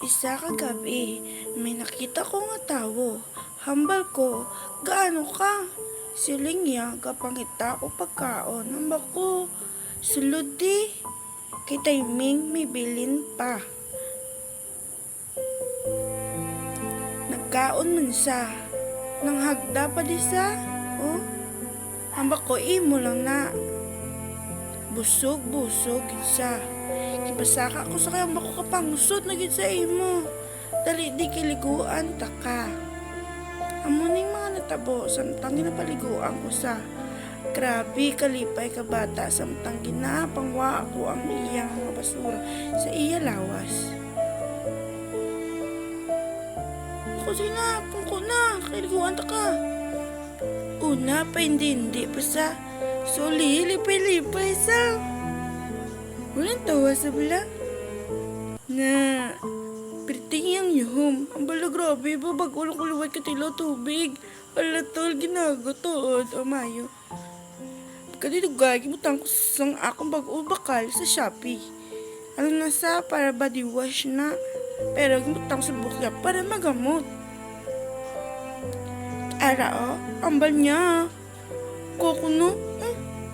Isa kagabi, may nakita ko nga tawo. Hambal ko, gaano ka? Siling niya, kapangita ko pagkaon. Hambal ko, sulod di. Kay timing, may bilin pa. Nagkaon man sa. Nang hagda pa di sa. Oh, hambal ko, imo lang na. Busog, isa. Kipasaka ko sa kayang bako kapangsod na gid sa imo. Dali di kiliguan taka. Amo ning mga natabo samtang ginapaliguan ko sa. Grabe kalipay ka bata samtang ginapangwa ako ang iyang mga basura sa iya lawas. Ako sina, pungko na, kiliguan taka. Una pa hindi pa sa. Suli, lipay-lipay sa. Walang tawa sa bala. Na, pirting yung yuhom. Ang bala grabe, babag ulang kuluwat katilo tubig. Alatol, ginagotood, o mayo. Pagkadito gagi, butang ko sang akong bag-o bakal sa Shopee. Alam na sa, para body wash na. Pero butang sa bukya para magamot. Ara o, ambal niya. Kokuno,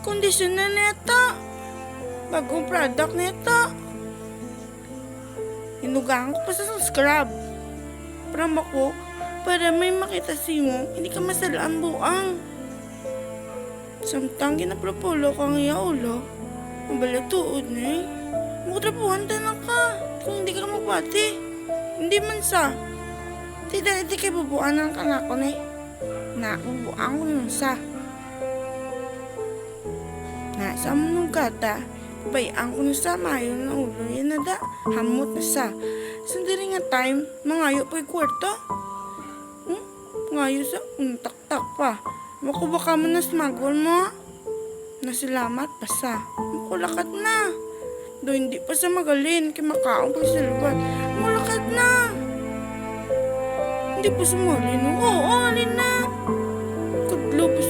kondisyon na neta. Bagong product neta. Inugahan ko pa sa scrub. Pram ako, para may makita mo, hindi ka masalaan buang. Samtang ginapropulo ko ang iya ulo, mabalatuod na eh. Makutrapuhan na ka, kung hindi ka mapati. Hindi man sa. Tidak kayo bubuan ng kanako na eh. Bubuan ko nun sa. Sa munong kata, bayaan ko na sa mayo na ulo yan na da, hamot na sa. Sandali nga time, mangayo pa yung kwarto. Ngayo sa, tak-tak pa. Makubaka mo na smagol mo. Nasalamat pa sa. Makulakat na. Do hindi pa sa magalin, kay makaong pa sa lugar. Makulakat na. Hindi pa sa magalin. Oo, alin na. Kudlo pa